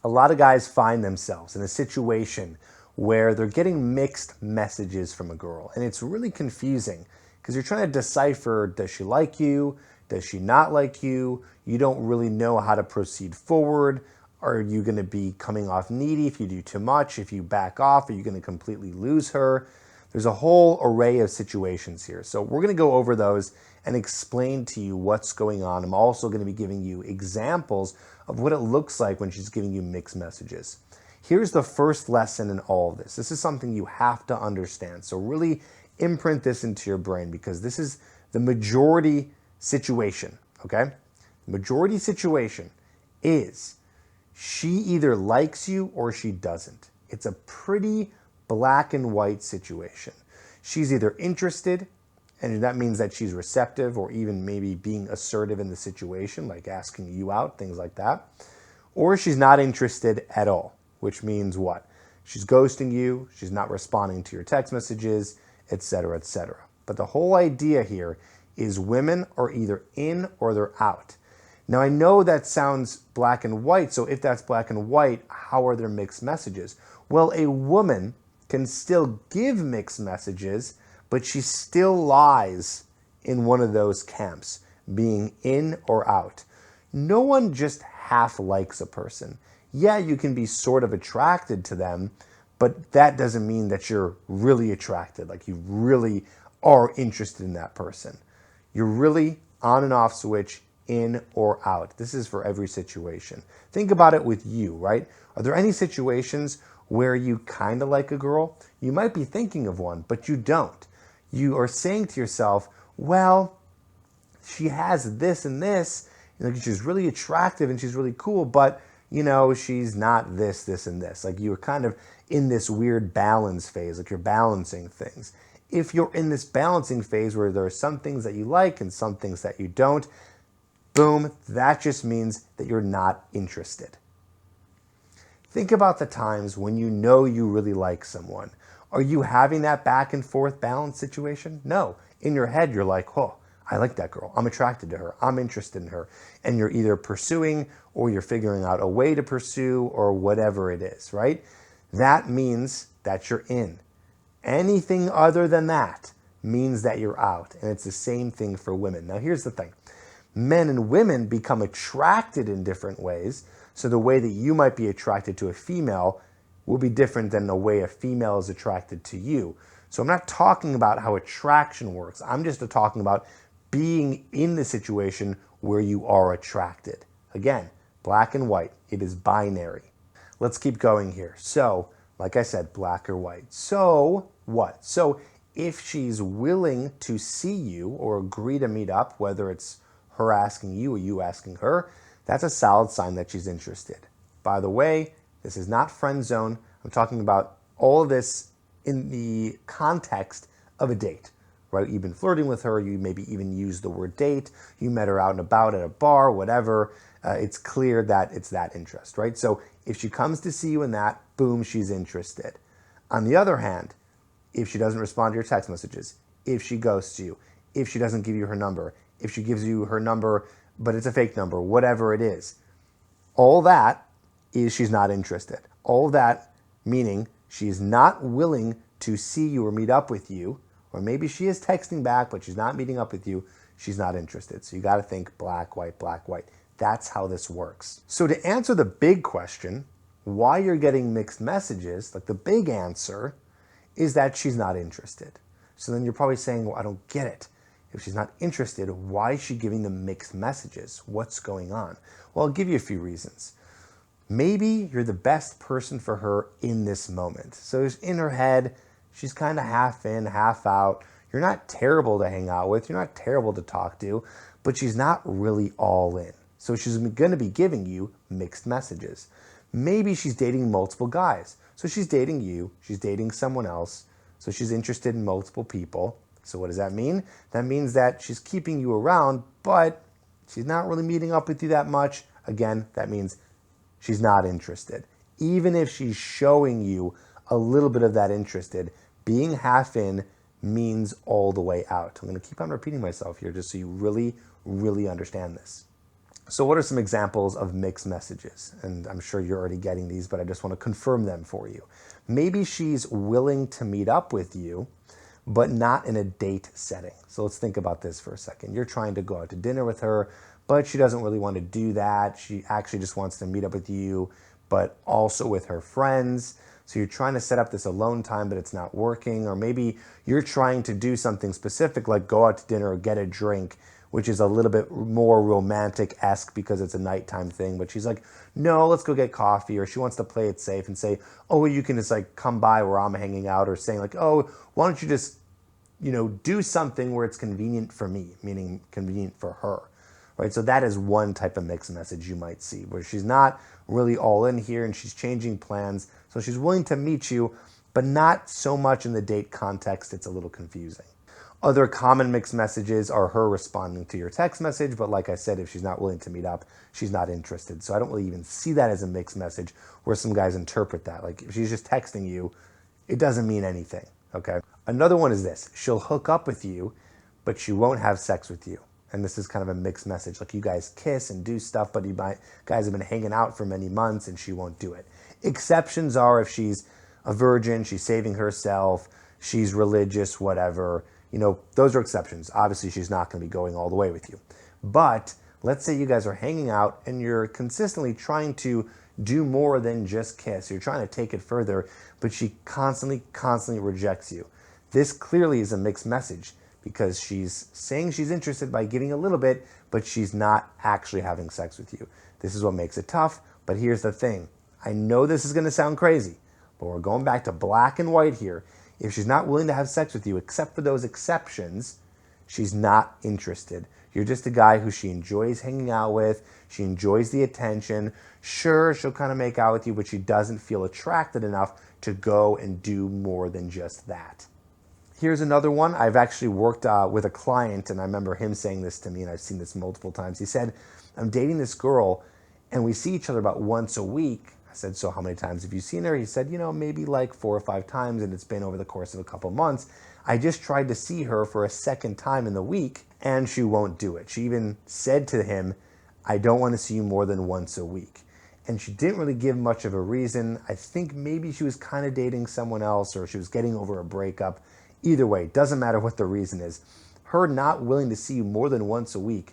A lot of guys find themselves in a situation where they're getting mixed messages from a girl, and it's really confusing because you're trying to decipher, does she like you? Does she not like you? You don't really know how to proceed forward. Are you going to be coming off needy if you do too much? If you back off, are you going to completely lose her? There's a whole array of situations here. So we're going to go over those and explain to you what's going on. I'm also going to be giving you examples of what it looks like when she's giving you mixed messages. Here's the first lesson in all of this. This is something you have to understand. So really imprint this into your brain because this is the majority situation, okay? The majority situation is she either likes you or she doesn't. It's a pretty black and white situation. She's either interested, and that means that she's receptive or even maybe being assertive in the situation, like asking you out, things like that. Or she's not interested at all, which means what? She's ghosting you, she's not responding to your text messages, etc., etc. But the whole idea here is women are either in or they're out. Now, I know that sounds black and white, so if that's black and white, how are there mixed messages? Well, a woman can still give mixed messages, but she still lies in one of those camps, being in or out. No one just half likes a person. Yeah, you can be sort of attracted to them, but that doesn't mean that you're really attracted, like you really are interested in that person. You're really on and off switch, in or out. This is for every situation. Think about it with you, right? Are there any situations where you kind of like a girl? You might be thinking of one, but you don't. You are saying to yourself, well, she has this and this, she's really attractive and she's really cool, but she's not this, this, and this. Like you're kind of in this weird balance phase, like you're balancing things. If you're in this balancing phase where there are some things that you like and some things that you don't, boom, that just means that you're not interested. Think about the times when you know you really like someone. Are you having that back and forth balance situation? No. In your head, you're like, oh, I like that girl. I'm attracted to her. I'm interested in her. And you're either pursuing or you're figuring out a way to pursue or whatever it is, right? That means that you're in. Anything other than that means that you're out. And it's the same thing for women. Now, here's the thing. Men and women become attracted in different ways. So the way that you might be attracted to a female will be different than the way a female is attracted to you. So I'm not talking about how attraction works. I'm just talking about being in the situation where you are attracted. Again, black and white. It is binary. Let's keep going here. So, like I said, black or white. So what? So if she's willing to see you or agree to meet up, whether it's her asking you or you asking her, that's a solid sign that she's interested. By the way, this is not friend zone. I'm talking about all of this in the context of a date, right? You've been flirting with her. You maybe even used the word date. You met her out and about at a bar, whatever. It's clear that it's that interest, right? So if she comes to see you in that, boom, she's interested. On the other hand, if she doesn't respond to your text messages, if she ghosts you, if she doesn't give you her number, if she gives you her number, but it's a fake number, whatever it is, all that is she's not interested. All that meaning she's not willing to see you or meet up with you, or maybe she is texting back, but she's not meeting up with you. She's not interested. So you got to think black, white, black, white. That's how this works. So to answer the big question, why you're getting mixed messages, like the big answer is that she's not interested. So then you're probably saying, well, I don't get it. If she's not interested, why is she giving them mixed messages? What's going on? Well, I'll give you a few reasons. Maybe you're the best person for her in this moment. So in her head, she's kind of half in, half out. You're not terrible to hang out with. You're not terrible to talk to, but she's not really all in. So she's going to be giving you mixed messages. Maybe she's dating multiple guys. So she's dating you, she's dating someone else. So she's interested in multiple people. So what does that mean? That means that she's keeping you around, but she's not really meeting up with you that much. Again, that means she's not interested. Even if she's showing you a little bit of that interested, being half in means all the way out. I'm going to keep on repeating myself here just so you really, really understand this. So what are some examples of mixed messages? And I'm sure you're already getting these, but I just want to confirm them for you. Maybe she's willing to meet up with you, but not in a date setting. So let's think about this for a second. You're trying to go out to dinner with her, but she doesn't really want to do that. She actually just wants to meet up with you, but also with her friends. So you're trying to set up this alone time, but it's not working. Or maybe you're trying to do something specific, like go out to dinner or get a drink, which is a little bit more romantic-esque because it's a nighttime thing. But she's like, no, let's go get coffee. Or she wants to play it safe and say, oh, you can just like come by where I'm hanging out. Or saying like, oh, why don't you just, do something where it's convenient for me, meaning convenient for her, right? So that is one type of mixed message you might see, where she's not really all in here and she's changing plans. So she's willing to meet you, but not so much in the date context. It's a little confusing. Other common mixed messages are her responding to your text message, but like I said, if she's not willing to meet up, she's not interested. So I don't really even see that as a mixed message, where some guys interpret that. Like if she's just texting you, it doesn't mean anything, okay? Another one is this: she'll hook up with you, but she won't have sex with you. And this is kind of a mixed message. Like you guys kiss and do stuff, but guys have been hanging out for many months and she won't do it. Exceptions are if she's a virgin, she's saving herself, she's religious, whatever. Those are exceptions. Obviously, she's not going to be going all the way with you. But let's say you guys are hanging out and you're consistently trying to do more than just kiss. You're trying to take it further, but she constantly rejects you. This clearly is a mixed message because she's saying she's interested by giving a little bit, but she's not actually having sex with you. This is what makes it tough, but here's the thing. I know this is going to sound crazy, but we're going back to black and white here. If she's not willing to have sex with you, except for those exceptions, she's not interested. You're just a guy who she enjoys hanging out with. She enjoys the attention. Sure, she'll kind of make out with you, but she doesn't feel attracted enough to go and do more than just that. Here's another one. I've actually worked with a client, and I remember him saying this to me, and I've seen this multiple times. He said, I'm dating this girl, and we see each other about once a week. I said, so how many times have you seen her? He said, maybe like 4 or 5 times, and it's been over the course of a couple months. I just tried to see her for a second time in the week, and she won't do it. She even said to him, I don't want to see you more than once a week. And she didn't really give much of a reason. I think maybe she was kind of dating someone else, or she was getting over a breakup. Either way, doesn't matter what the reason is. Her not willing to see you more than once a week,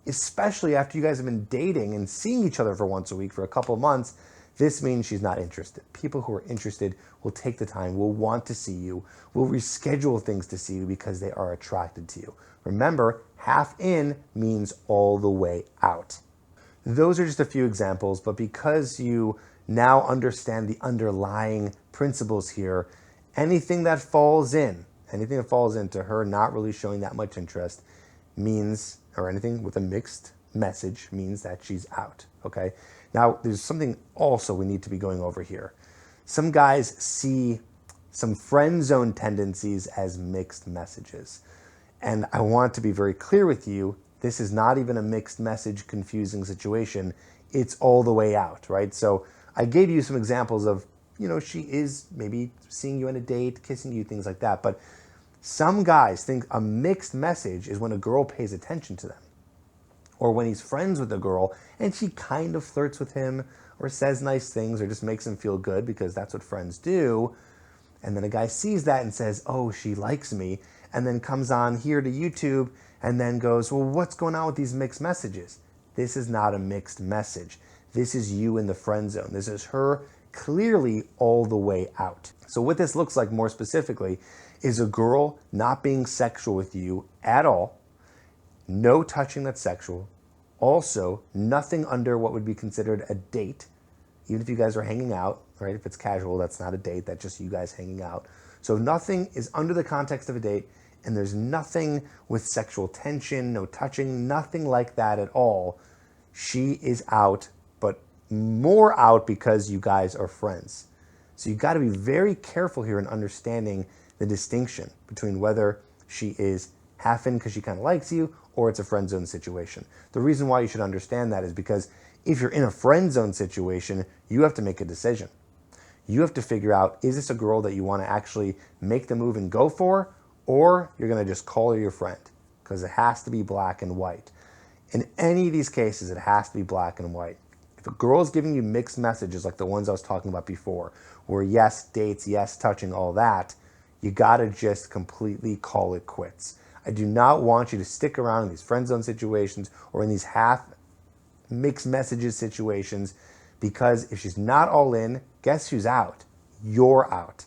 especially after you guys have been dating and seeing each other for once a week for a couple of months, this means she's not interested. People who are interested will take the time, will want to see you, will reschedule things to see you because they are attracted to you. Remember, half in means all the way out. Those are just a few examples, but because you now understand the underlying principles here, anything that falls into her not really showing that much interest means, or anything with a mixed message means that she's out, okay? Now, there's something also we need to be going over here. Some guys see some friend zone tendencies as mixed messages. And I want to be very clear with you, this is not even a mixed message confusing situation. It's all the way out, right? So I gave you some examples of, she is maybe seeing you on a date, kissing you, things like that. But some guys think a mixed message is when a girl pays attention to them, or when he's friends with a girl and she kind of flirts with him or says nice things or just makes him feel good because that's what friends do. And then a guy sees that and says, oh, she likes me, and then comes on here to YouTube and then goes, well, what's going on with these mixed messages? This is not a mixed message. This is you in the friend zone. This is her clearly all the way out. So what this looks like more specifically is a girl not being sexual with you at all, no touching that's sexual, also nothing under what would be considered a date, even if you guys are hanging out, right? If it's casual, that's not a date, that's just you guys hanging out. So nothing is under the context of a date, and there's nothing with sexual tension, no touching, nothing like that at all. She is out, but more out because you guys are friends. So you got to be very careful here in understanding the distinction between whether she is half in because she kind of likes you or it's a friend zone situation. The reason why you should understand that is because if you're in a friend zone situation, you have to make a decision. You have to figure out, is this a girl that you want to actually make the move and go for, or you're going to just call her your friend, because it has to be black and white. In any of these cases, it has to be black and white. If a girl is giving you mixed messages like the ones I was talking about before, where yes, dates, yes, touching, all that, you gotta just completely call it quits. I do not want you to stick around in these friend zone situations or in these half mixed messages situations, because if she's not all in, guess who's out? You're out.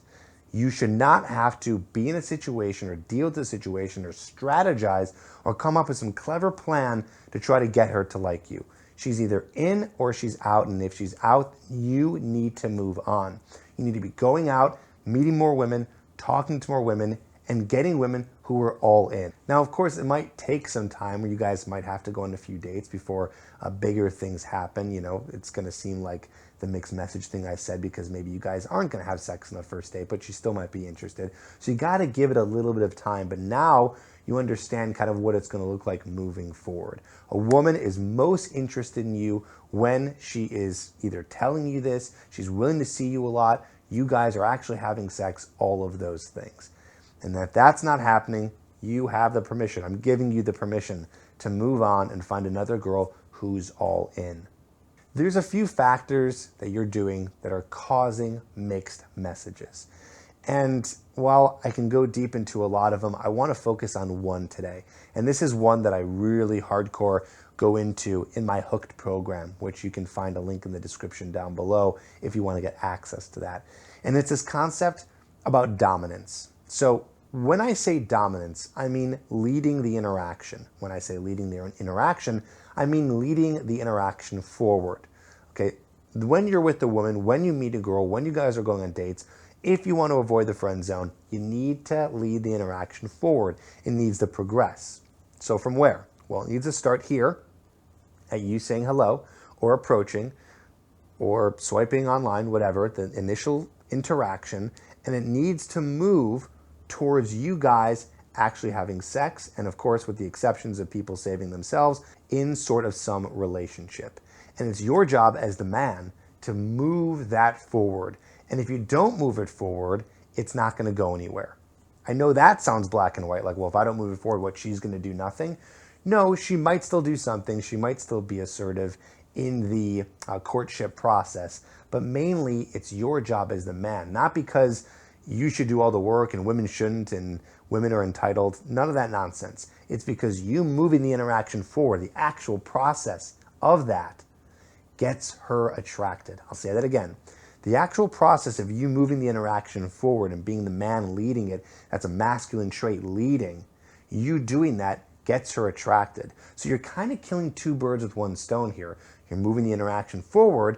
You should not have to be in a situation or deal with a situation or strategize or come up with some clever plan to try to get her to like you. She's either in or she's out, and if she's out, you need to move on. You need to be going out, meeting more women, talking to more women, and getting women who are all in. Now, of course, it might take some time where you guys might have to go on a few dates before bigger things happen. You know, it's going to seem like the mixed message thing I said because maybe you guys aren't going to have sex on the first date, but you still might be interested. So you got to give it a little bit of time. But now you understand kind of what it's going to look like moving forward. A woman is most interested in you when she is either telling you this, she's willing to see you a lot, you guys are actually having sex, all of those things. And if that's not happening, you have the permission. I'm giving you the permission to move on and find another girl who's all in. There's a few factors that you're doing that are causing mixed messages. And while I can go deep into a lot of them, I want to focus on one today. And this is one that I really hardcore go into in my Hooked program, which you can find a link in the description down below if you want to get access to that. And it's this concept about dominance. So when I say dominance, I mean leading the interaction. When I say leading the interaction, I mean leading the interaction forward. Okay, when you're with a woman, when you meet a girl, when you guys are going on dates, if you want to avoid the friend zone, you need to lead the interaction forward. It needs to progress. So from where? Well, it needs to start here at you saying hello or approaching or swiping online, whatever, the initial interaction, and it needs to move towards you guys actually having sex, and of course with the exceptions of people saving themselves, in sort of some relationship. And it's your job as the man to move that forward. And if you don't move it forward, it's not going to go anywhere. I know that sounds black and white, like, well, if I don't move it forward, what, she's going to do nothing? No, she might still do something. She might still be assertive in the courtship process, but mainly it's your job as the man, not because you should do all the work and women shouldn't and women are entitled. None of that nonsense. It's because you moving the interaction forward, the actual process of that gets her attracted. I'll say that again. The actual process of you moving the interaction forward and being the man leading it, that's a masculine trait, leading, you doing that gets her attracted. So you're kind of killing two birds with one stone here. You're moving the interaction forward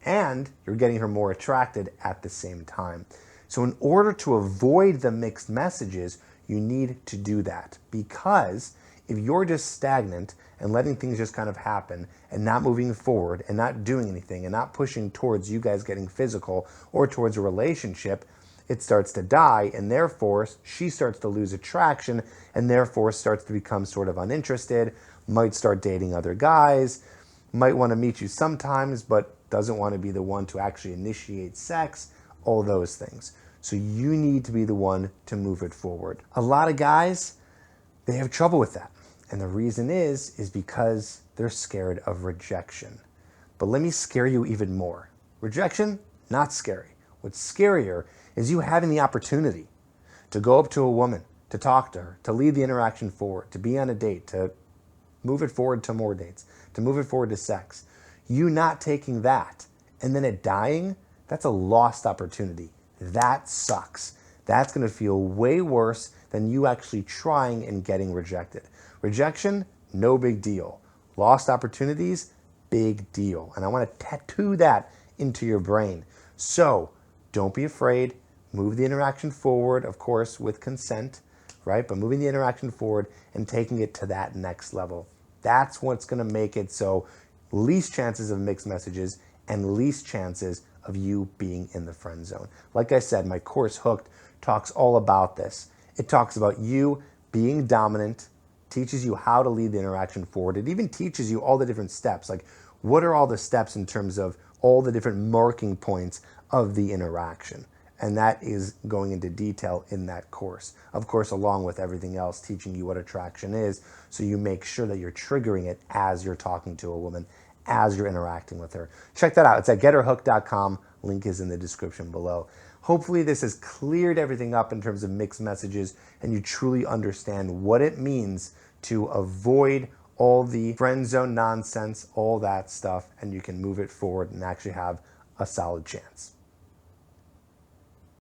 and you're getting her more attracted at the same time. So in order to avoid the mixed messages, you need to do that, because if you're just stagnant and letting things just kind of happen and not moving forward and not doing anything and not pushing towards you guys getting physical or towards a relationship, it starts to die, and therefore she starts to lose attraction and therefore starts to become sort of uninterested, might start dating other guys, might want to meet you sometimes but doesn't want to be the one to actually initiate sex, all those things. So you need to be the one to move it forward. A lot of guys, they have trouble with that. And the reason is because they're scared of rejection. But let me scare you even more. Rejection, not scary. What's scarier is you having the opportunity to go up to a woman, to talk to her, to lead the interaction forward, to be on a date, to move it forward to more dates, to move it forward to sex. You not taking that and then it dying, that's a lost opportunity. That sucks. That's going to feel way worse than you actually trying and getting rejected. Rejection, no big deal. Lost opportunities, big deal. And I want to tattoo that into your brain. So don't be afraid. Move the interaction forward, of course, with consent, right? But moving the interaction forward and taking it to that next level. That's what's going to make it so least chances of mixed messages and least chances of you being in the friend zone. Like I said, my course Hooked talks all about this. It talks about you being dominant, teaches you how to lead the interaction forward. It even teaches you all the different steps. Like, what are all the steps in terms of all the different marking points of the interaction? And that is going into detail in that course. Of course, along with everything else, teaching you what attraction is, so you make sure that you're triggering it as you're talking to a woman, as you're interacting with her. Check that out. It's at getherhooked.com. Link is in the description below. Hopefully this has cleared everything up in terms of mixed messages and you truly understand what it means to avoid all the friend zone nonsense, all that stuff, and you can move it forward and actually have a solid chance.